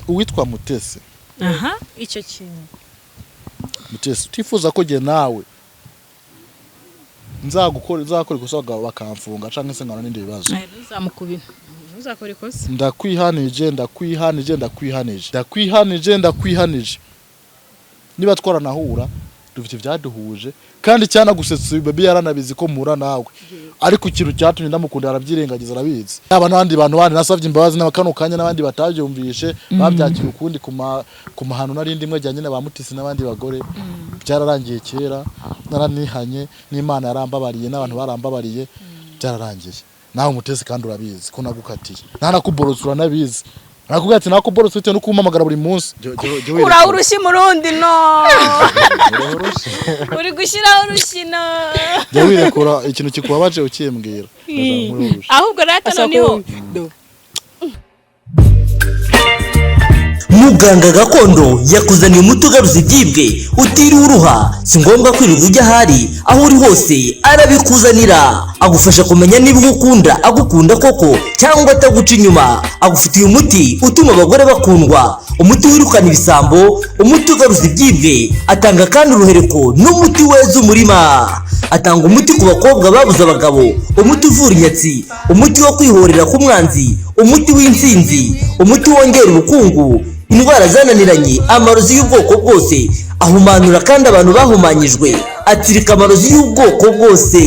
uwitwa Mutesi icyo kintu Mutesi utifuza ko je nawe nzakora ikosa bakamfunga canke se ngana n'indi bibazo uzamukubina uzakora ikosa ndakwihanije niba twaranahura dufite ibyaduhuje kandi cyana gusetsa baby yaranabizi ko mura nawe ariko ikintu cyatumye ndamukunda arabyirengagiza arabizi aba n'abandi bantu bandi nasavye imbabazi n'abakano kanya n'abandi batavyumvishe babyakira ukundi ku mahano narindi imwe jyanye n'aba Mutesi n'abandi bagore byararangiye kera naranihanye n'Imana yarambabariye n'abantu barambabariye byararangiye nawe Mutesi kandi urabizi ko nagukatiye nanakuborosura nabizi nakubwira ati nakuborosura ute no kumpamagara buri munsi ura urushi murundi no uri gushiraho urushino jya wirekura ikintu kikubabaje ukimbwira ahubwo rata niho Muganga gakondo yakuzaniye umuti ugaruza ibyibwe utiriwe uruha si ngombwa kwirirwa ujya ahari aho uri hose arabikuzanira agufasha kumenya niba ukunda agukunda koko cyangwa ataguca inyuma agufitiye umuti utuma abagore bakundwa umuti wirukana ibisambo umuti ugaruza ibyibwe atanga kandi uruhereko n'umuti weza umurima atanga umuti ku bakobwa babuze abagabo umuti uvura inyatsi umuti wo kwihorera ku mwanzi umuti w'intsinzi umuti wongera ubukungu indwara zananiranye amarozi y'ubwoko bwose ahumanura kandi abantu bahumanyijwe atsirika amarozi y'ubwoko bwose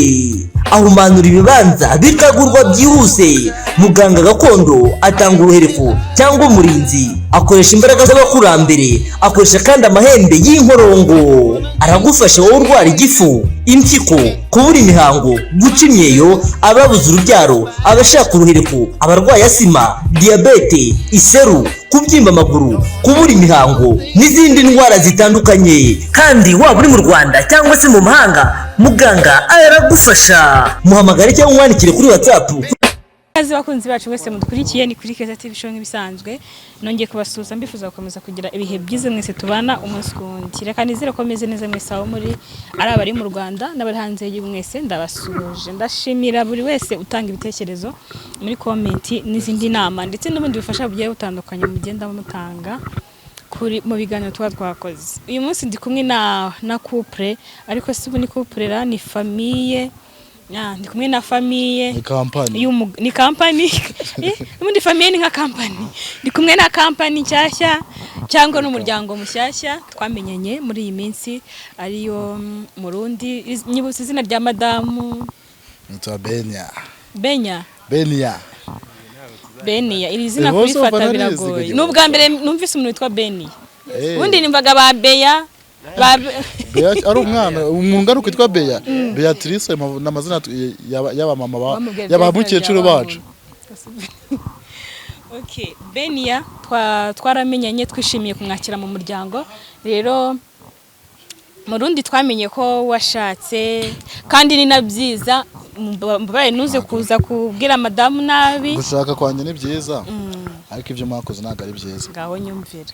ahumanura ibibanza bikagurwa byihuse muganga gakondo atanga uruhereko cyangwa umurinzi akoresha imbaraga z'abakurambere akoresha kandi amahembe y'inkorongo aragufasha wowe urwara igifu impyiko kubura imihango guca imyeyo ababuze urubyaro abashaka uruhereko abarwaye asima diabete iseru kubyimba amaguru kubura imihango n'izindi ndwara zitandukanye kandi waba uri mu Rwanda cyangwa se mu mahanga muganga aragufasha muhamagare cyangwa umwandikire kuri WhatsApp. Kazi bakunzi bacu wese mudukurikiye ni kuri Keza TV show nk'ibisanzwe nongeye kubasuza mbifuza gukomeza kugira ibihe byiza mwese tubana umunsi kundi reka nizere ko meze neza mwese aho muri ari abari mu Rwanda n'abari hanze y'umwese ndabasuje ndashimira buri wese utanga ibitekerezo muri comment n'izindi nama ndetse n'ubundi bufasha bugiye butandukanye mugenda mutanga kuri mu biganiro twakoze uyu munsi ndi kumwe na couple ariko si ubu ni couple ra ni famille ndi kumwe na famille ni company n'ubundi famille ni nka company ndi kumwe na company nshyashya cyangwa n'umuryango mushyashya twamenyanye muri iyi minsi ariyo Murundi nyibutse izina rya madamu nitwa Benia iri zina kurifata biragoye n'ubwa mbere numvise umuntu witwa Benia ubundi nimvaga ba Beya ari umwana umungano kwitwa Beatrice n'amazina yaba mama yaba mukecuru bacu. Okay, Benia twaramenyanye twishimiye kumwakira mu muryango rero Murundi twamenye ko washatse kandi ni nabyiza mbaye nuze kuza kubwira madamu nabi gushaka kwanye ni byiza ariko ivyo mwakoze naga ari byiza ngaho nyumvira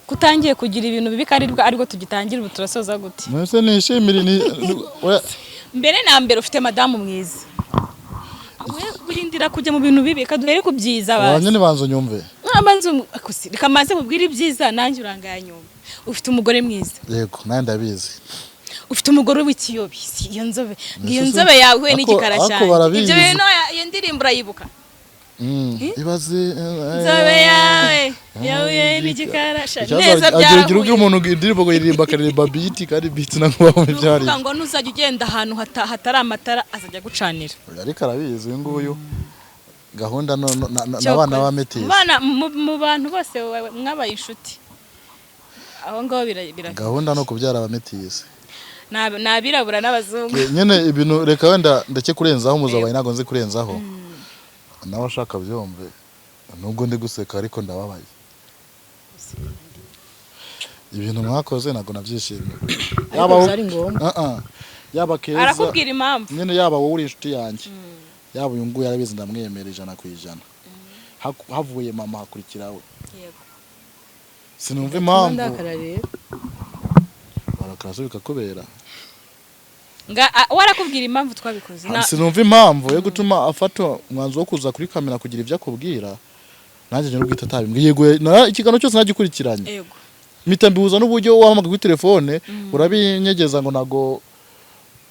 kutangiye kugira ibintu bibi kandi ariko tugitangira ubu turasoza gute mwese nishimira mbere na mbere ufite madamu mwiza we burindira kujya mu bintu bibi kaduhere kubyiza basi abanye nibanzo nyumve abanzo kamaze kubwira ibyiza nanjye urangaya nyumve ufite umugore mwiza yego naye ndabizi ufite umugore w'ikiyobi iyo nzobe yawe n'igikara cyane ibyo bintu iyo ndirimbo urayibuka ibaze nzobe yawe n'igikara neza byarahuye agira umuntu indirimbo ngo yiririmba akaririmba beat kandi beat nakubaho byari ngo nuzajya ugenda ahantu hatari amatara azajya gucanira ariko arabizi uyu nguyu gahunda n'abana ba Metisi mu bantu bose mwabaye inshuti aho ngaho biragenda gahunda no kubyara aba Metisi nabirabura n'abazungu nyene ibintu reka wenda ndake kurenzaho muzabaye nago nzi kurenzaho nawe ashaka byombe nubwo ndi guseka ariko ndababaye ibintu mwakoze nago nabyishimiye yaba keza arakubwira impamvu nyene yaba wowe uri inshuti yanjye yaba uyu nguyu yarabizi ndamwemera 100% havuye mama hakurikirawe yego sinumva impamvu barakaraso bikakubera warakubwira impamvu twabikoze sinumva impamvu yo gutuma afata umwanzo wo kuza kuri kamera kugira ibyo akubwira nanjye nyine ubwita tabimbwiye yego ikigano cyose nagikurikiranye yego mpita mbihuza n'uburyo wahamagaye kuri telefone urabinyegeza ngo nago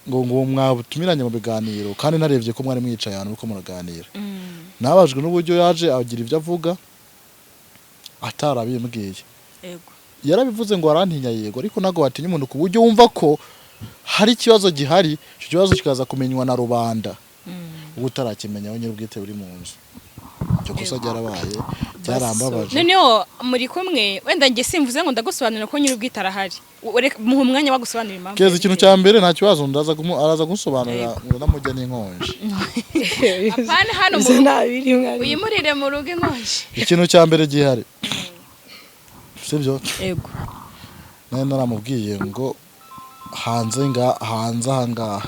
ngo mwatumiranye mu biganiro kandi narebye ko mwari mwicaye ahantu uko muraganira nabajwe n'uburyo yaje agira ibyo avuga atarabimbwiye yego yarabivuze ngo arantinya yego ariko nago watinya umuntu ku buryo wumva ko hari ikibazo gihari icyo kibazo kikaza kumenywa na rubanda ubu utarakimenya nyine ubwite buri mu nzu cyo kosa ryarabaye byarambabaje noneho muri kumwe wenda nge simvuze ngo ndagusobanurira ko nyiri ubwite arahari muha umwanya wagusobanurira impamvu keza ikintu cya mbere nta kibazo araza gusobanurira ndamujya n'inkonje apana hano uyimurire mu rugo inkonje ikintu cya mbere gihari sibyo yego nari naramubwiye ngo hanze ahangaha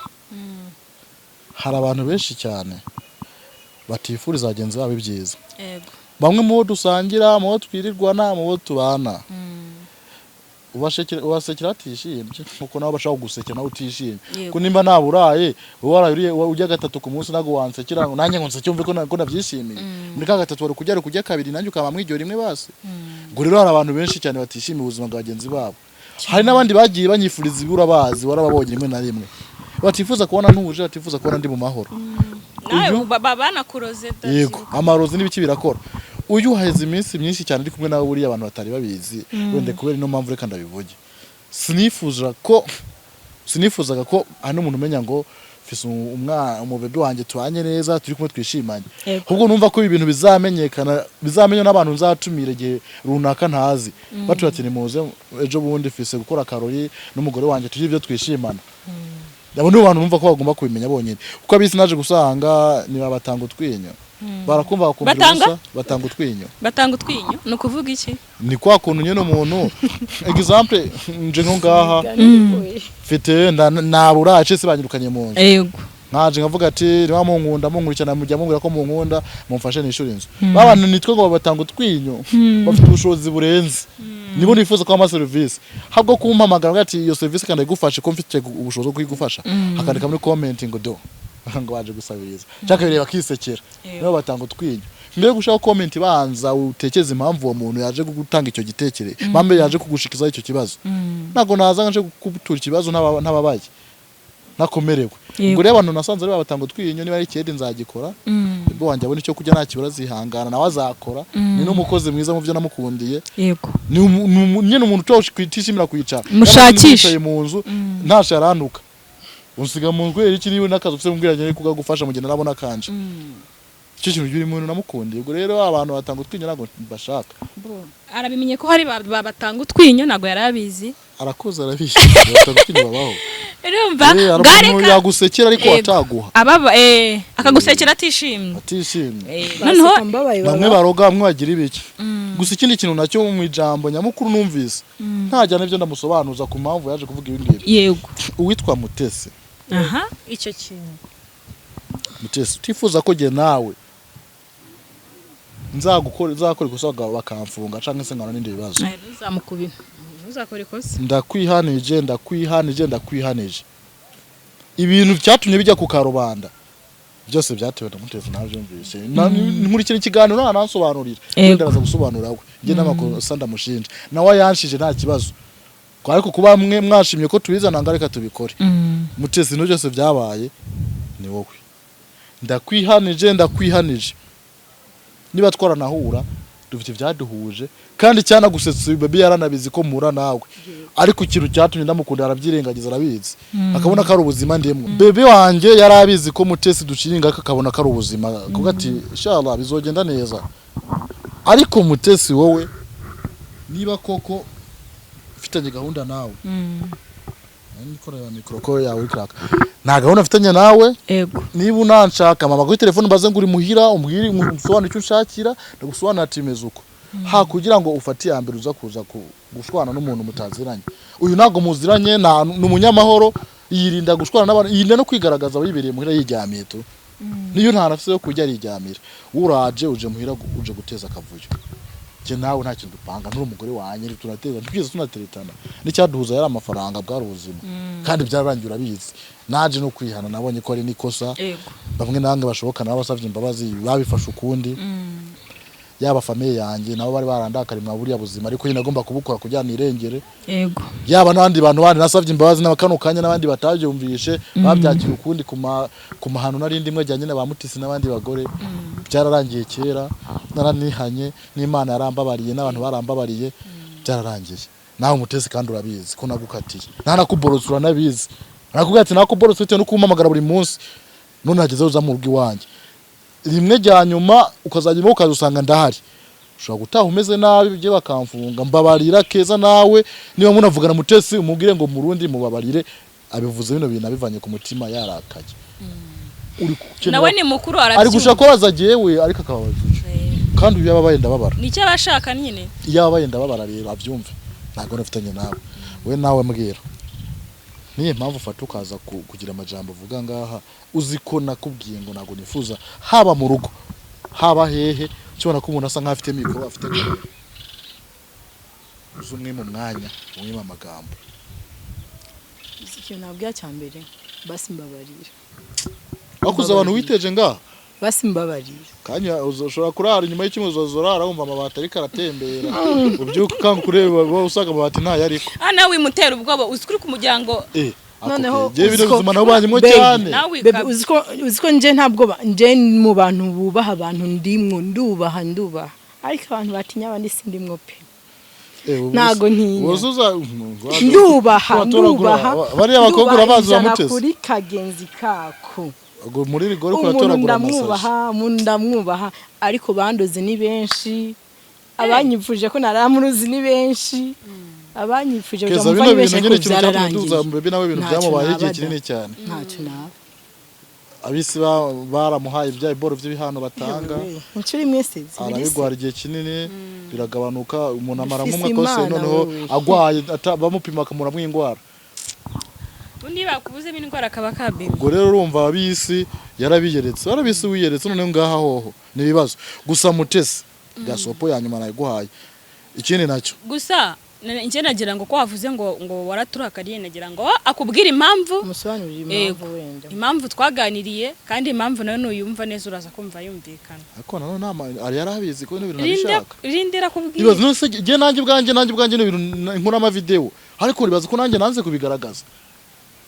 hari abantu benshi cyane batifuriza bagenzi babo ibyiza bamwe mu bo dusangira mu bo twirirwana mu bo tubana ubasekera atishimye nkuko nabo bashaka gusekera nawe utishimye ko nimba naburaye wowe ujya gatatu ku munsi nago wansekera nanjye ngo nseke umve ko nabyishimiye muri ka gatatu wari kujya kabiri nanjye ukaba mwijyo rimwe base ngo rero hari abantu benshi cyane batishimiye ubuzima bwa bagenzi babo hari n'abandi bagiye banyifuriza ibura bazi warababonye rimwe na rimwe batifuza kubona ntuje batifuza kubona ndi mu mahoro banakuroze yego amarozi n'ibiki birakora uyu haheze iminsi myinshi cyane ari kumwe nawe buriya abantu batari babizi wende kubera ino mpamvu reka ndabivuge sinifuzaga ko hari n'umuntu umenya ngo mfise umubebe wanjye tubanye neza turi kumwe twishimanye ahubwo numva ko ibi bintu bizamenywa n'abantu nzatumira igihe runaka ntazi batubatse muze ejo bundi mfise gukora karori n'umugore wanjye tujye ibyo twishimana abo ni abantu bumva ko bagomba kubimenya bonyine kuko abisi naje gusanga ni babatanga utwinyo barakumva bakumvira gusa batanga utwinyo ni ukuvuga iki ni kwa kuntu nyine umuntu example nje nko ngaha mfite nabura acese banyirukanye mu nzu yego nkaje ngavuga ati niba munkunda munkurikirana mujya mubwira ko munkunda mumfashe nishuri inzu babana nitwe ngo batanga utwinyo bafite ubushobozi burenze nibo nifuza ko ama service habwo kumpamagara ati iyo service kandi igufashe ko mfite ubushobozi bwo kuyigufasha akandika muri comment ngo do ngo baje gusabiriza cyaka bireba kisekera nibo batanga utwinyo mbere gushaka comment banza utekeze impamvu uwo muntu yaje gutanga icyo gitekere mpambe yaje kugushikiza icyo kibazo nago naza nje kubutura ikibazo ntababaye nakomerewe ngo rero abantu nasanze ari babatanga utwinyo niba ari ikindi nzagikora ubwo wanjye abone icyo kujya nta kibura zihangana nawe azakora ni n'umukozi mwiza mu byo namukundiye yego nyine umuntu cyo kwitishimira kwicara mushakisha mu nzu ntasharanuka unsiga mu ngweri kiriwe nakazo ufite mbwiranye ari kugagufasha mu gihe narabona kanje icyo kintu biri umuntu namukundiye ubwo rero abantu batanga utwinyo nago bashaka arabimenye ko hari babatanga utwinyo nago yarabizi arakoze arabizi batanga utwinyo babaho urumva gareka yagusekera ariko wataguha akagusekera atishimye noneho bamwe baroga bamwe bagira ibiki gusa ikindi kintu nacyo mu ijambo nyamukuru numvise ntajya n'ibyo ndamusobanuza ku mpamvu yaje kuvuga ibi ngibi yego uwitwa Mutesi icyo kintu Mutesi utifuza ko jye nawe nzakora ikosa bakamfunga cyangwa se ngana n'indi bibazo uzamukubina uzakora ikosa ndakwihanije ibintu byatumye bijya ku karubanda byose byatewe na Mutesi nabyumvise nkurikira ikiganiro nanansobanurira ndaza gusobanura we nge n'amakosa ndamushinja nawe yanshije nta kibazo ariko kuba mwe mwashimye ko tubizana ngareka tubikore Mutesi no byose byabaye ni wowe ndakwihanije niba twaranahura dufite ibyaduhuje kandi cyana gusetsa baby yaranabizi ko mura nawe ariko ikintu cyatumye ndamukunda arabyirengagiza arabizi akabona ko ari ubuzima ndemwe baby wanjye yarabizi ko Mutesi duciringa akabona ko ari ubuzima kuko ati inshallah bizogenda neza ariko Mutesi wowe niba koko ufitanye gahunda nawe nikorera mikroko yawe kraka nta gahunda afitanye nawe yego niba unanshaka mama kuri telefone mbaze ngo uri muhira umbwire umusobanuro icyo ushakira ndagusobanura timeze uko kugira ngo ufatiye ambere uza kuza gushwana n'umuntu mutaziranye uyu nago muziranye n'umunyamahoro yirinda gushwana n'abantu yirinda no kwigaragaza abayibereye muhira yiryamiye to niyo nta nafise yo kujya yiryamira uraje uje muhira uje guteza akavuyo je nawe nta kintu dupanga n'uri umugore wanye turateza twize tunateretana n'icyaduhuza yari amafaranga bwari ubuzima kandi byararangiye urabizi naje no kwihana nabonye ko ari nikosa bamwe nange bashobokana n'abasavye imbabazi babifasha ukundi yaba famiye yanjye nabo bari barandakari mwa buriya buzima ariko nyine agomba kubukora kugira nirengere yego yaba n'abandi bantu bandi nasavye imbabazi n'abakano kanya n'abandi batavyumvishe babyakira ukundi ku mahano narindi imwe jyanye na bamutisi n'abandi bagore byararangiye kera naranihanye n'Imana yarambabariye n'abantu barambabariye byararangiye nawe umutesi kandi urabizi ko nagukatiye nanakuborosura nabizi nakubwira ati nakuborosura cyo no kumpamagara buri munsi none hageze uza mu rugo iwanjye rimwe rya nyuma ukazajya mu kazi usanga ndahari ushobora gutaha umeze nabi bye bakamfunga mbabarira keza nawe niba munavugana mutesi umubwire ngo murundi mubabarire abivuze bino bintu abivanye ku mutima yarakaye nawe ni mukuru ari gushaka ko bazagiyewe ariko akababajije kandi uyu yababaye ndababara nicyo abashaka nyine yababaye ndababara rero abyumve ntago nafitanye nawe we nawe mbwira niye mpamvu ufata ukaza kugira amajambo uvuga ngaha uziko nakubwiye ngo nago nifuza haba mu rugo haba hehe cyona ko umuntu asa nk'afite mikoro afite uzumwe mu mwanya umwe mu magambo icyo nabwiye cyambere basi mbabarira akuza abantu witeje ngaha basi mbabarira kanya uzoshobora kurara nyuma y'ikimwe uzozorara wumva amabati ariko aratembera ubyuka kanga kureba usanga amabati nta yariko nawe wimutera ubwoba uzikuri ku muryango noneho je bino buzima nabo banyimo cyane uziko nje ntabwo nje mu bantu bubaha abantu ndimwo ndubaha ariko abantu batinya abandi sindimwo pe nago ntinya ndubaha bari abakobwa urabazi bamuteze kuri kagenzi kako ngo muri rigore kuratoragura ndamwubaha ariko bandoze ni benshi abanyipfuje ko naramuruzi ni benshi abanyipfuje keza bino bintu nyine kintu cyatunduza mbebe nawe ibintu byamubaye igihe kinini cyane ntacyo naba abisi baramuhaye ibya iboro by'ibihano batanga incuri mwese arabigwara igihe kinini biragabanuka umuntu amara nk'umwakose noneho agwaye bamupima akamura mw'ingwara undi bakubuze b'indwara akaba kabimba ubwo rero urumva abisi yarabiyeretse arabisi wiyeretse none ngaha hoho ni bibazo gusa mutesi gasopo ya nyuma nayiguhaye ikindi nacyo gusa nje nagira ngo ko wavuze ngo waraturakariye nagira ngo akubwira impamvu musobanurira impamvu wenda impamvu twaganiriye kandi impamvu nawe nuyumva neza uraza kumva yumvikana ariko none ari yarabizi ko ibintu nabishaka rindira kubwira ibazo nose je nanjye bwanje n'ibintu nkora ama video ariko ribaza ko nanjye nanze kubigaragaza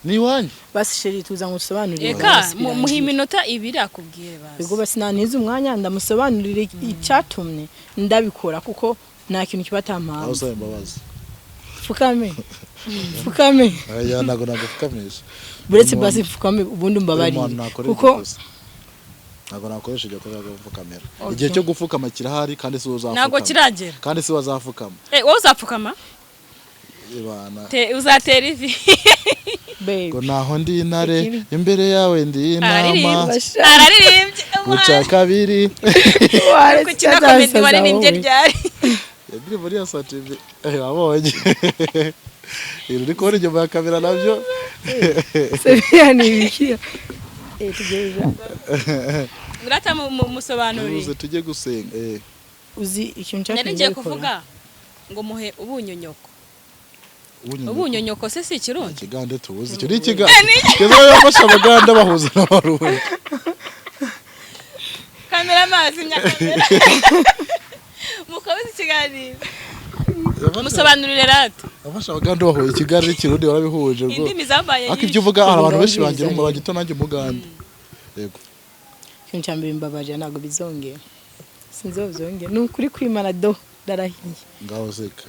ni wanje basi sheri tuza ngusobanurire eka muhi minota 2 akubwire basi ubwo basi nanize umwanya ndamusobanurire icyatumye ndabikora kuko nta kintu kibatampamvu aho sayemba bazi fukame aya nago fukamisha buretse basi fukame ubundi mbabarire kuko nago nakoresha igihe kuvukamera igihe cyo gufukama kirahari kandi si uzafukama nago kiragera kandi si wazafukama wowe uzapfukama ibana uzatera ivi ngo naho ndi intare imbere yawe ndi inama araririmbye guca kabiri kukina komedi waririmbye ryari yabiri muri ya sative wabonye iri ko ryo ya kamera navyo Sebiani bikiya tugeza ngurata musobanurire uze tujye gusenga uzi ikintu cyane ngiye kuvuga ngo muhe ubunyonyoko ubunyonyoko se si kirundi kigande tubuzi cyo ikiga kezo yafasha abaganda bahuza n'abarundi kamera mazi nyakamera mukabizi kiganiro musobanurire rate abasha abaganda bahuye ikiganiro kirundi barabihuje rwo indimi zambaye ariko ibyo uvuga abantu benshi bangira mu bagito nanjye muganda yego ikintu cyambere mbabaje nago bizongera sinzozongera nukuri kwimana do darahiye ngaho zeka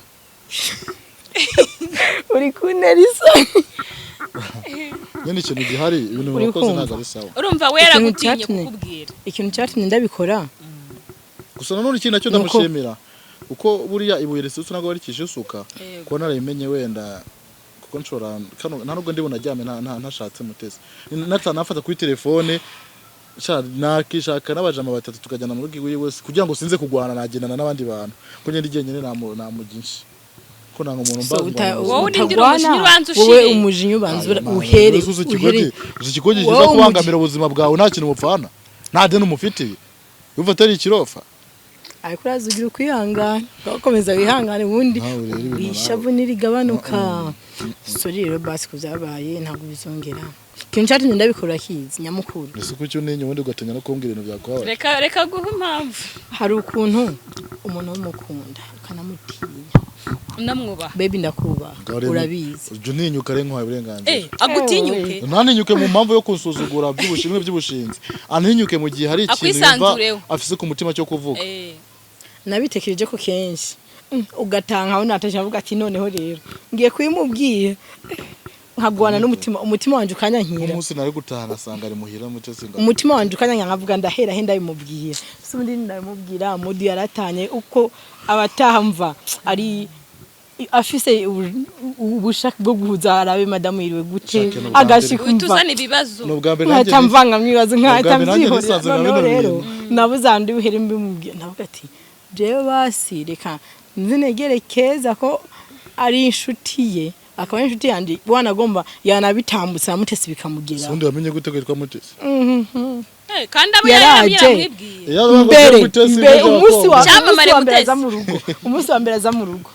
uri kunerisa nyine ikintu gihari ibintu bakoze ntago ari sawa urumva wera gutinye kukubwira ikintu cyatumye ndabikora gusa nanone ikintu cyo ndamushimira uko buriya ibuye risutse nago bari kishisuka ko narayimenye wenda kuko nshora nta nubwo ndibona ajyame ntashatse mutese natanafata kuri telefone nakishaka n'abajama batatu tukajyana mu rugo iwe wese kugira ngo sinze kugwana nagendana n'abandi bantu ko nyine igenye namuginshi ko nanga umuntu mbaza wowe urindira umushinyu ubanza ushire wowe umujinya ubanza uhere ikikogi kiza kubangamira ubuzima bwawe nta kintu mupfana nta deni umufitiye uva atari ikirofa ariko urazugira kwihangana ukomeza wihangane ubundi ishavu nirigabanuka so rero basi kuzabaye ntabwo bizongera kintu cyatumye ndabikora kizi nyamukuru ese kuki unenye ubundi ugatinya no kumbwira ibintu byakubabaje reka guha impamvu hari ukuntu umuntu w'umukunda ukanamutinya unamwubaha baby ndakubaha urabizi ujye uninyuka ari nk'uwawe uburenganzira agutinyuke ntaninyuke mu mpamvu yo kunsuzugura by'ubushimwe by'ubushinzi aninyuke mu gihe hari ikintu yumva afise ku mutima cyo kuvuga nabitekereje ko kenshi ugatanga aho natasha avuga ati noneho rero ngiye kuyimubwiye nkagwana n'umutima umutima wanje ukanyankira umunsi nari gutaha nasanga ari muhira mutese umutima wanje ukanyanka nkavuga ndahera he ndabimubwiye se undi ndabimubwira mudi yaratanye uko abataha mva ari afise ubushaka bwo guhuza arabe madamu yiriwe gute agashika utuzana ibibazo nkatamvanga mwibazo nkatambyihorera noneho rero nabuzandi uhere mbimubwiye navuga ati jewe basi reka nzinegere keza ko ari inshuti ye akaba inshuti yandi bwana agomba yanabitambutsa mutesi bikamugera undi wamenye gute kwitwa mutesi kandi abo yaramwibwiye mbere umunsi wa mbere aza mu rugo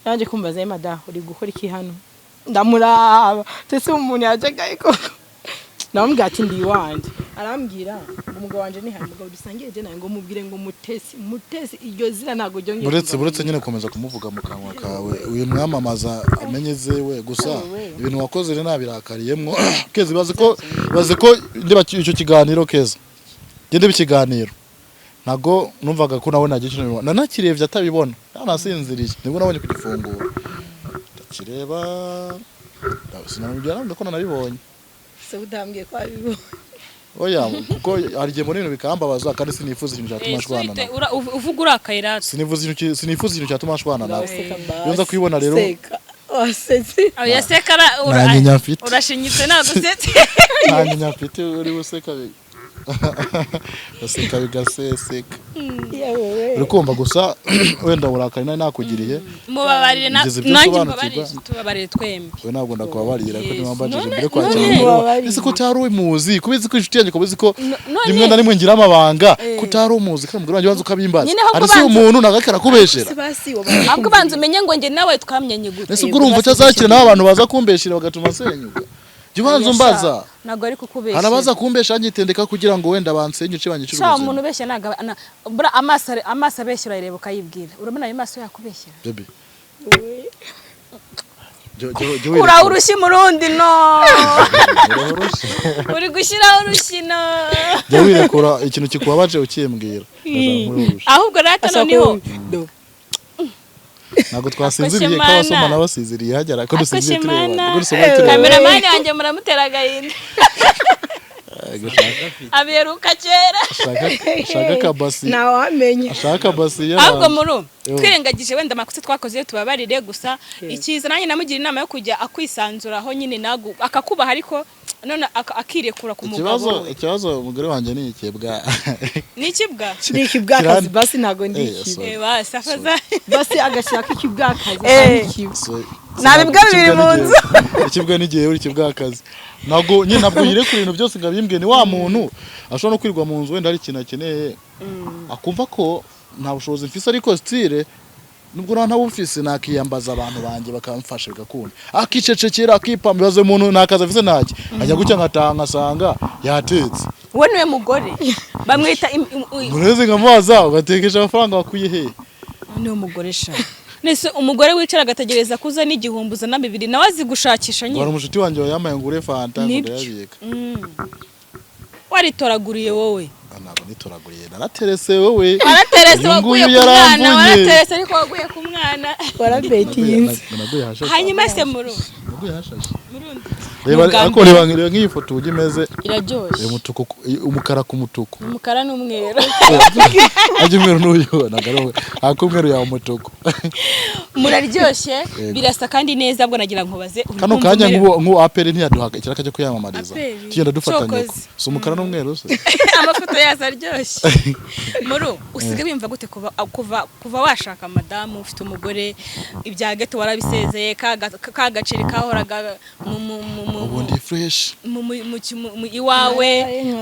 yaje kumbaza mada uri gukora iki hano ndamuraba tese umuntu yajagaye ko namubwira ati ndi wanje arambwira umugabo wanje ni hari umugabo dusangiye je naye ngo mubwire ngo mutesi iryo zira nago ryo ngiye buretse nyine komeza kumuvuga mu kanwa kawe uyu mwamamaza amenyeze we gusa ibintu wakoze rero nabirakariyemwo keze baze ko ndiba icyo kiganiro keza gende bikiganiro nago numvaga ko nawe nagiye kintu nanakirevye atabibona nasinziriye nibwo nabonye kugifungura ndakireba sinamubwira ndako nabibonye se udambwiye ko abibona oya kuko arigiye muri ibintu bikambabaza kandi sinifuza ikintu cyatuma ashwana nawe uvuga urakaira sinifuza ikintu cyatuma ashwana nawe yonza kwibona rero yasekara urashinyitse nagusetse nani nyafite uri useka baseka bigaseseka urikumva gusa wenda urakari nari nakugiriye mubabarire nanjye tubabarire twembi we ntabwo ndakubabarira ko nimwambajije mbere kwakira ese ko utari umuzi kubizi ko inshuti yanjye kubizi ko rimwe na rimwe ngira amabanga ko utari umuzi kandi umugore wanjye wanze ukabimbaza ari se umuntu nagakara kubeshera ahubwo banze umenye ngo nge nawe twamenye gute ese ubwo urumva cyazakira naho abantu baza kumbeshira bagatuma senyuka Jibanzo mbaza nago ari kukubesha harabaza kumbesha nyitendeka kugira ngo wenda bansenye uce banyicira ubuzima umuntu besha naga bura amasa abeshyira irebo kayibwira urabona ayo maso yakubeshyira baby ura urushi murundi no uri gushira urushino jya wirekura ikintu kikubabaje ukimbwira ahubwo rata niho nago twasinziriye ko wasoma nabasiziriye hagera ko dusinziriye cameraman yanjye muramutera gahinda aberuka kera shaka kabasi nawamenye ashaka basi ahubwo muru twirengagije wenda makosa twakoze tubabarire gusa ikiza nanjye namugira inama yo kujya akwisanzuraho nyine nago akakubaha ariko none akirekura ku mugabo ikibazo umugore wanje ni ikibwa ni ikibwa ni ikibwa kazi basi nago ndiki safaza basi agashaka ikibwa kazi nabibwa biri mu nzu ikibwa nigiye uri ikibwa kazi nago nyine nabwo yire ku bintu byose ngabimbwe ni wa muntu ashobora no kwirwa mu nzu wenda ari kintu akeneye akumva ko nta bushobozi mfise ariko style nubwo nta bufise nakiyambaza abantu banje bakamfasha bigakunda akicecekera akipambaza umuntu nakaza afise ntaki ajya gucya ngatanga sanga yatetse we niwe mugore bamwita mureze ngamaza ugatekesha amafaranga wakuye he niwe mugore sha nese umugore wicara agategereza kuza n'igihumbuza na 2 nawe azigushakisha nyine wari umushiti wanje wayamaye ngure fanta ndayabika waritoraguriye wowe ntabwo nitoraguriye naraterese wowe waraterese waguye ku mwana waraterese ariko waguye ku mwana warabetinze hanyuma se muru naguye hashashe reba ako reba nk'iyi foto ugimeze iraryoshye umutuku umukara ku mutuku umukara n'umweru aje umweru n'uyu nagaro akumweru ya umutuku muraryoshye birasa kandi neza bwo nagira nkubaze kano kanya nku apere ntiyaduhaka kiraka cyo kuyamamariza tugenda dufatanye so umukara n'umweru se amafoto yasa aryoshye muru usige bimva gute kuva washaka madamu ufite umugore ibya gato warabisezeye kagaciri kahoraga ubundi fresh mu iwawe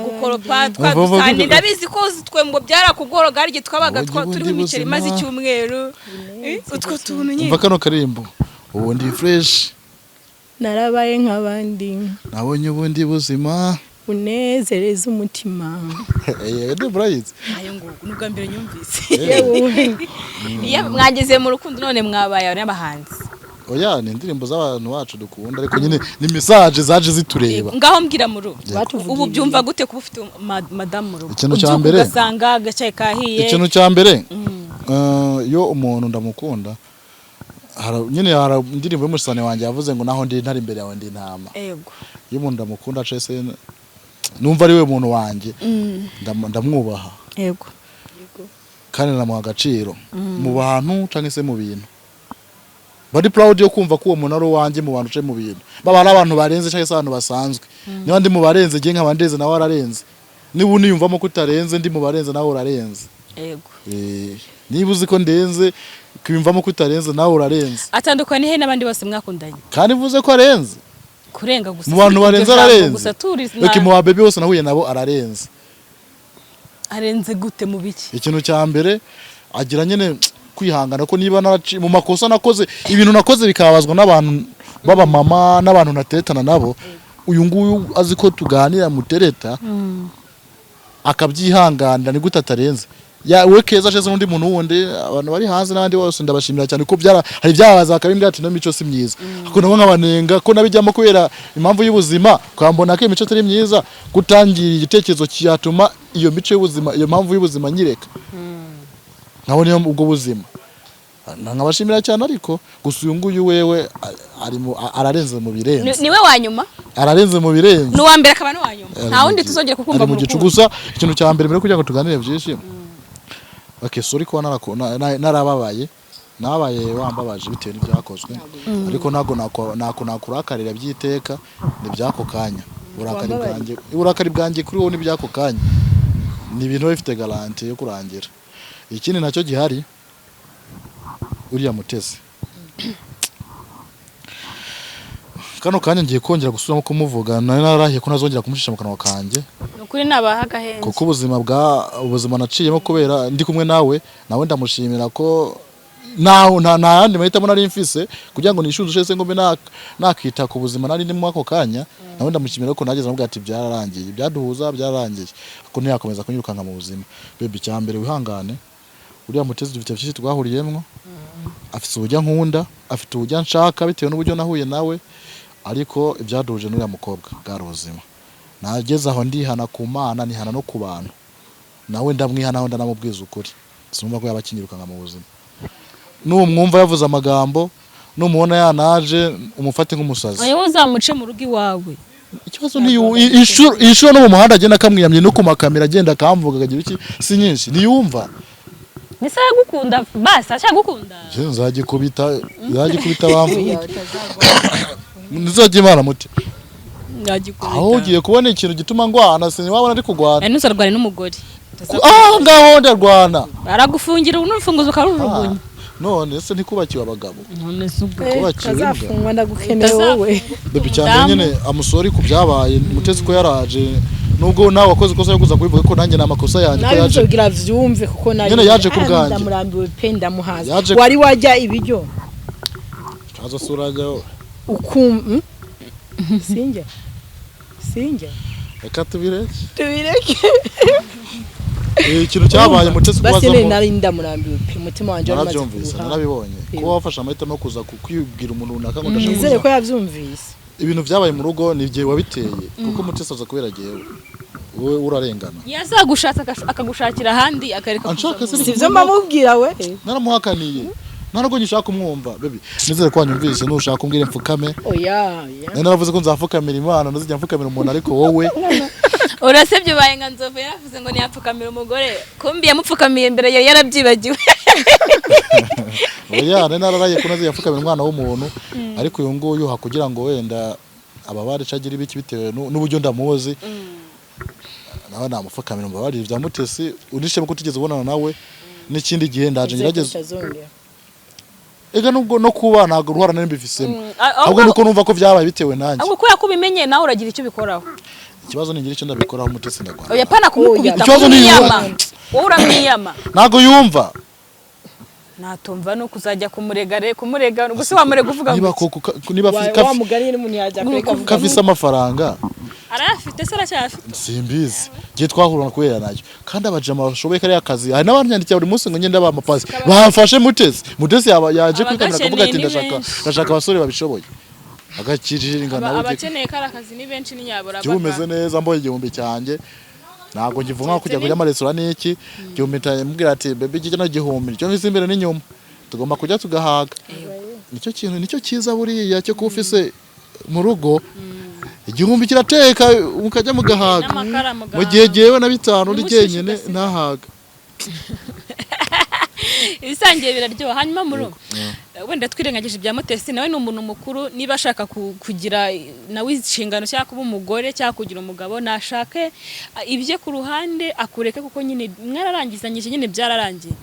gukoropa twagusani ndabizi ko twe ngo byarakugoroga ariko twabaga turi mu miceri maze icyumweru utwo tuntu nyine umva kano karimbo ubundi fresh narabaye nk'abandi nabonye ubundi buzima unezereza umutima de Bryce ayo ngo nubwa mbere nyumvise iyo mwageze mu rukundo none mwabaye n'abahanzi oya ni indirimbo z'abantu bacu dukunda ariko nyine ni message zaje zitureba ngaho mbwira mu rugo ubu byumva gute kuba ufite madame mu rugo ikintu cya mbere ugasanga gacaye kahiye ikintu cya mbere yo umuntu ndamukunda nyine hari indirimbo y'umusane wanjye yavuze ngo naho ndi ntari imbere yawe ndi intama yego iyo umuntu ndamukunda cese numva ari we muntu wanjye ndamwubaha yego kandi namuha agaciro mu bantu cyangwa se mu bintu bari proud yo kumva ko uwo muntu ari wanjye mu bantu cyo mu bintu baba n'abantu barenze cyangwa se abantu basanzwe niba ndi mu barenze giye nk'abandeze nawe ararenze niba uniyumvamo ko utarenze ndi mu barenze nawe urarenze yego niba uzi ko ndenze kwiyumvamo ko utarenze nawe urarenze atandukanye he n'abandi bose mwakundanye kandi vuze ko arenze kurenga gusa mu bantu barenze ararenze gusa turize reka mu babebi bose nahuye nabo ararenze arenze gute mu biki ikintu cya mbere agira nyine kwihangana ko niba mu makosa nakoze ibintu nakoze bikabazwa n'abantu baba mama n'abantu nateretana nabo uyu nguyu azi ko tuganira mutereta akabyihanganira ni gute atarenze we keza cese n'undi muntu wundi abantu bari hanze n'abandi bose ndabashimira cyane ko hari byabaza akabimbwa ati no mico si myiza kuko nabo nkabanenga ko nabijyamo kubera impamvu y'ubuzima kwambona ko imico atari myiza gutangira igitekerezo cyatuma iyo mico y'ubuzima iyo mpamvu y'ubuzima nyireka nabo niyo ubwo buzima nkabashimira cyane ariko gusa uyu nguyu wewe ararenze mu birenze niwe wa nyuma ararenze mu birenze n'uwa mbere akaba n'uwa nyuma nta wundi tuzongera kukumva mu rukundo gusa ikintu cya mbere mbere kugira ngo tuganire byinshi sorry ko narababaye nabaye wambabaje bitewe n'ibyakozwe ariko nako nakurakarira byiteka n'ibyako kanya uburakari bwanjye kuri wowe n'ibyako kanya ni ibintu bifite garanti yo kurangira ikindi nacyo gihari uriya Mutesi kano kanya ngiye kongera gusubiramo kumuvuga narahiye ko nazongera kumushisha mu kanwa kanjye ukuri nabahaga henze kuko ubuzima naciyemo kubera ndi kumwe nawe ndamushimira ko nta yandi mahitamo nari mfise kugira ngo nishuze se ngo mbe nakita ku buzima nari ndimo ako kanya nawe ndamushimira ko nageze navuga ati byararangiye byaduhuza byararangiye ko ntiyakomeza kunyirukanga mu buzima bebe cya mbere wihangane uriya Mutesi dufite byinshi twahuriyemo afite ubujya nkunda afite ubujya nshaka bitewe n'uburyo nahuye nawe ariko ibyaduhuje n'uriya mukobwa bwari ubuzima nageze aho ndihana ku Mana nihana no ku bantu nawe ndamwihana ndanamubwiza ukuri sinumva ko yabakinyirukanga mu buzima n'umwumva yavuze amagambo n'umubona yanaje umufate nk'umusazi ayo uzamuce mu rugo iwawe ikibazo ni inshuro no mu muhanda agenda akamwiyamye no ku makamera agenda akamvuga akagira iki si nyinshi niyumva nisa yagukunda basi ashagukunda nzagikubita bamvuga nizajye Imana muti aho ugiye kubona ikintu gituma ngwana se wabona ari kugwana ntuzarwane n'umugore ngaho ndarwana aragufungira unufunguzo ukarujugunya none se ntikubakiwe abagabo none subwo kazafungwa ndagukeneye wowe bebe cyane nyine amusori ku byabaye Mutesi ko yaraje nubwo nawe wakoze ikosa yo kuza kubivuga ko nanjye namakosa yanjye ko yaje kugira vyumve kuko nari nyine yaje kubwanjye ndamurambiwe pe ndamuhaza wari wajya ibiryo azo surajya sinjya reka tubireke ikintu cyabaye Mutesi kubaza basi nari ndamurambiwe pe mutima wanje narabyumvise narabibonye ko wafasha amahitamo kuza kukwibwira umuntu runaka ngo ndashaka nizere ko yavyumvise ibintu byabaye mu rugo ni igihe wabiteye kuko Mutesi aza kubera gihe wowe urarengana yazagushatsa akagushakira ahandi akareka sivyo mbamubwira we naramuhakaniye narago nyishaka kumwumva baby nizere ko wanyumvise nushaka umbwire mfukame oya naravuze ko nzafukamira Imana nazijya mfukamira umuntu ariko wowe urasebye baye nka Nzove yaravuze ngo ntiyapfukamira umugore kumbi yamupfukamiye imbere yari yarabyibagiwe oya nararaye ko nazi yafukamira umwana w'umuntu ariko uyu nguyu hakugira ngo wenda ababari cagira ibiki bitewe n'uburyo ndamuzi nawe namufukamira umbabarire bya Mutesi unishemo ko tugeze ubonana nawe n'ikindi gihe ndaje ngerageza ega nubwo no kuba ntago ruhara nari mbifisemo ahubwo nuko numva ko byabaye bitewe nanjye ahubwo ko yakubimenye nawe uragira icyo bikoraho ikibazo ningira icyo ndabikoraho Mutesi ndagwana oya pana kumukubita ikibazo ni yama wowe uramwiyama ntago yumva natumva no kuzajya kumurega gusa wamurega uvuga niba wa mugani n'umuntu yajya kureka kafise amafaranga arafite se aracyafite simbizi giye twahurana kubera nacyo kandi abajama bashoboye kari akazi hari n'abantu nyandikiye buri munsi ngo ngende bamapasi bafashe mutesi yaje kwikamera kuvuga ati ndashaka abasore babishoboye agakirira nawe abakeneye kari akazi ni benshi n'inyabura cyumeze neza mboye igihumbi cyanjye ntabwo ngivuga kujya kujya amaresitora n'iki igihumbi mubwira ati bebe kijya no gihumbi cyo mvise imbere n'inyuma tugomba kujya tugahaga nicyo cyiza buriya cyo kuba ufise mu rugo igihumbi kirateka ukajya mugahaga mu gihe jewe na 5 uri jyenyene nahaga ibisangiye biraryoha hanyuma muri wenda twirengagije ibya Mutesi nawe ni umuntu mukuru niba ashaka kugira nawe inshingano cyangwa kuba umugore cyangwa kugira umugabo nashake ibye ku ruhande akureke kuko nyine mwararangizanyije nyine byararangiye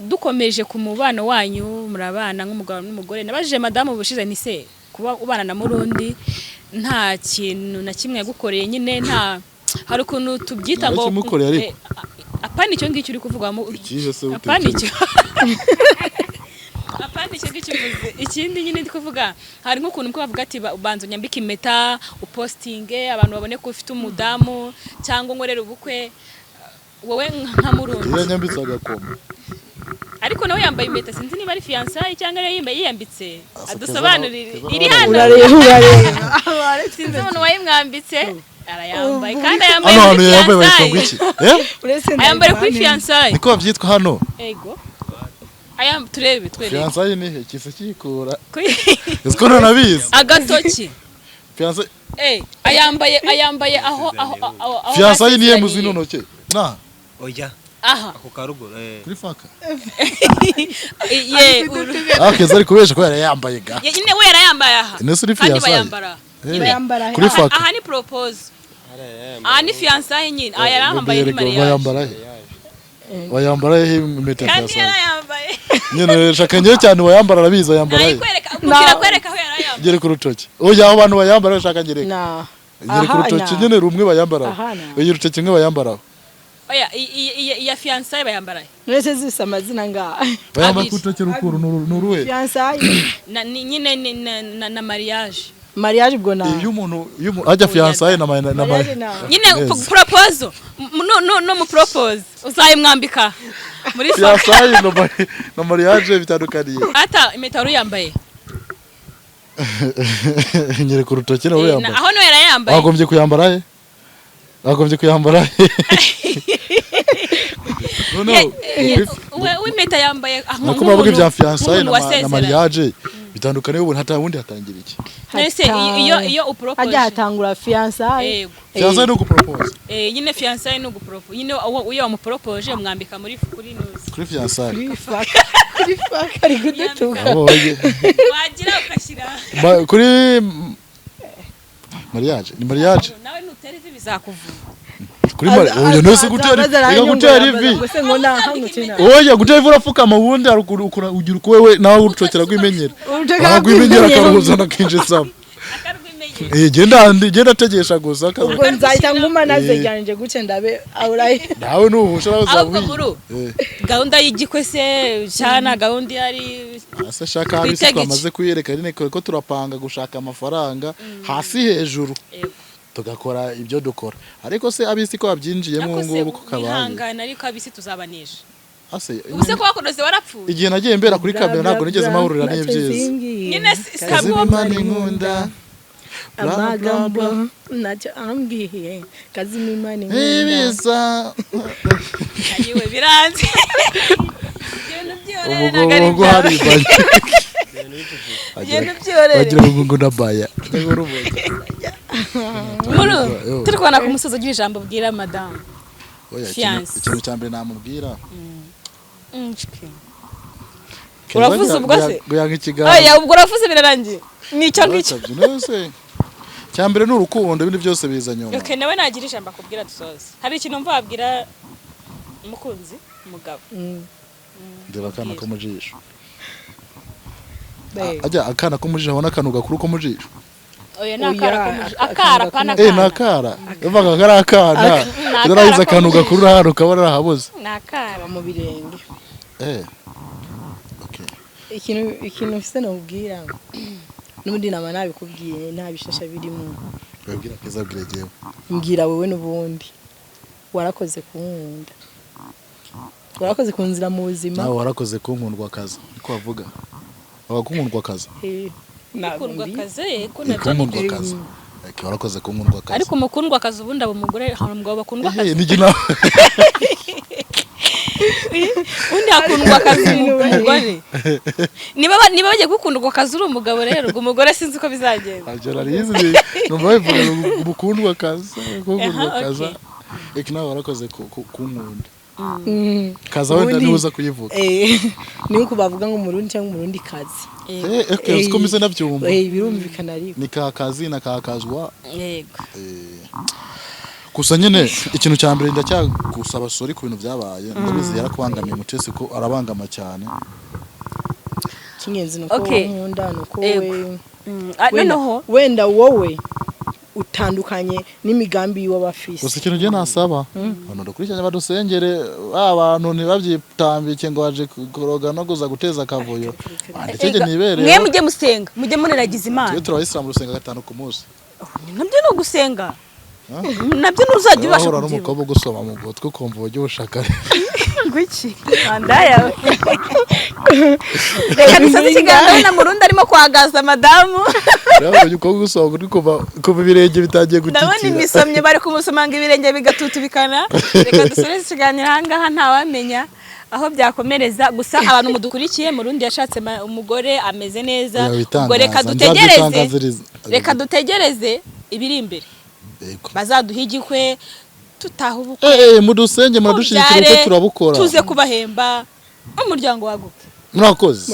dukomeje ku mubano wanyu murabana nk'umugabo n'umugore nabajije madamu bushize ni se kuba ubana na Murundi nta kintu na kimwe yagukoreye nyine nta hari ukuntu tubyita ngo apana icyo ngicyo uri kuvuga mu apana icyo kivuze ikindi nyine ndi kuvuga hari nk'ukuntu mko bavuga ati ubanza nyambika impeta upostinge abantu babone ko ufite umudamu cyangwa ngorera ubukwe wowe nka Murundi nyambitse agakoma ariko nawe yambaye impeta sinzi niba ari fiançailles cyangwa yiyambitse adusobanurira iri hano sinzi umuntu wayimwambitse arayambaye kandi ayambaye kuri fiançailles niko bavyitwa hano ego turebe fiançailles ni he kise kikura esko nabizi agatoki fiançailles ayambaye aho fiançailles ni muzi nonoke na oya aha ako karugo kuri faka ye akeza ari kubesha ko yarayambaye ga nyine we yarayambaye aha nese uri fiançailles bayambara kuri faka aha ni propose aha ni fiançailles nyine aya yarambaye ni mariage wayambara he impeta kandi yarayambaye nyine shakanye cyane wayambara arabiza yambara he kwereka aho yarayambaye gere ku rutoki oya aho abantu bayambara bashaka ngereka gere ku rutoki nyine rumwe bayambara oya rutoki kimwe bayambara oya iya fiançailles bayambara mwese zisa amazina nga bayambara ku rutoki rukuru nuruwe fiançailles nyine na mariage bwo na iyo umuntu ajya fiançailles na mariage nyine proposal no mu propose uzayimwambika muri fiançailles na mariage bitandukaniye ata imetaro yambaye nyere ku rutoki nawe yambaye aho no yarayambaye wagombye kuyambara he we impeta yambaye nako bavuga ibya fiançailles na mariage bitandukanye ubu hata wundi hatangira iki nese iyo upropose ajya hatangura fiançailles no gupropose nyine fiançailles no gupropose nyine uyo wamupropose mwambika muri news kuri fiançailles kuri faka ari gutuka wagira ukashira kuri mariage ni mariage nawe nutereze bizakuvuna kuri oya no se gutera ivi oya gutera ivi urafukama ubundi ugira uko wewe nawe ucokera gwimenyera agwimenyera karuhuza nakinjisamo genda tegesha gusa ubwo nzahita nguma nazeganije guce ndabe auraye nawe nuhusha ahubwo buru gahunda y'igikwe se cyana gahunda yari ase shaka abisi twamaze kuyereka rine ko turapanga gushaka amafaranga hasi hejuru tugakora ibyo dukora ariko se abisi ko babyinjiyemo ngo kabanga ariko abisi tuzabanisha ase ubuse ko wakonoze warapfuye igihe nagiye mbera kuri kamera ntabwo nigeze mahurira n'ibyiza nyine sabo nkunda amagambo nacyo ambwiye kazimimani ibiza ayiwe biranze ubwo hari bagira ngo ndabaya turi kubona ku musozi ugira ijambo bwira madamu ikintu cya mbere namubwira uravuze ubwo se guyanga ikiganiro oya ubwo uravuze birarangiye nicyo ngicyo cya mbere ni urukundo ibindi byose biza nyuma okay nawe nagira ijambo akubwira dusoze hari ikintu mva wabwira umukunzi umugabo ndeba akana ko mu jisho ajya akana ko mu jisho abona akantu gakuru ko mu jisho oya nakara pana nakara uvuga ko ari akana urayiza akantu gakuru hano ukaba arahabuze nakara mu birenge ikintu mfise nobwira n'ubundi nama nabikubwiye nta bishasha birimo babwira keza bwiregewe mbwira wewe n'ubundi warakoze kunkunda warakoze kunzira mu buzima nawe warakoze kunkundwa akazi niko bavuga abakundwa akazi nakundwa akazi ko nakundwa akazi warakoze kunkundwa akazi ariko mukundwa akazi ubundi abo mugore hari umugabo bakundwa akazi nigina undi akundwa akazi umugore niba bagiye gukundwa akazi uri umugabo rero ubwo umugore sinzi uko bizagenda ajara rizi numva bivuga mukundwa akazi kukundwa akazi nawe warakoze kunkunda kaza wenda niuza kuyivuga ni uko bavuga ngo murundi cyangwa umurundi kazi uko mise nabyumva birumvikana ariko ni ka kazi na ka kazwa yego gusa nyene ikintu cya mbere ndacyagusaba sori ku bintu byabaye ndabizi yarakubangamiye mutese ko arabangama cyane kingenzi nuko nkunda nuko wenda wowe utandukanye n'imigambi y'abafisi gusa ikintu giye nasaba hano dukurikiranye badusengere abantu ntibabyitambike ngo baje koroga no guza guteza akavuyo bandikege nibereye mwe mujye musenga mujye muneragiza Imana twe turabayisilamu rusenga 5 ku munsi nabyo no gusenga nabyo nuzajya ubasha kugira n'umukobwa gusoma mu gutwi ukumva uburyo ushaka ngwiki andaya reka dusaze ikiganiro na Murundi arimo kwagaza madamu rero uko gusoma uri kuva ibirenge bitagiye gutitira ndabona imisomye bari kumusomanga ibirenge bigatutubikana reka dusoreze ikiganiro ahangaha ntawamenya aho byakomereza gusa abantu mudukurikiye Murundi yashatse umugore ameze neza ubwo reka dutegereze ibiri imbere bazaduhigikwe tutaha ubukwe mudusenge muradushigikira uko turabukora tuze kubahemba umuryango waguke murakoze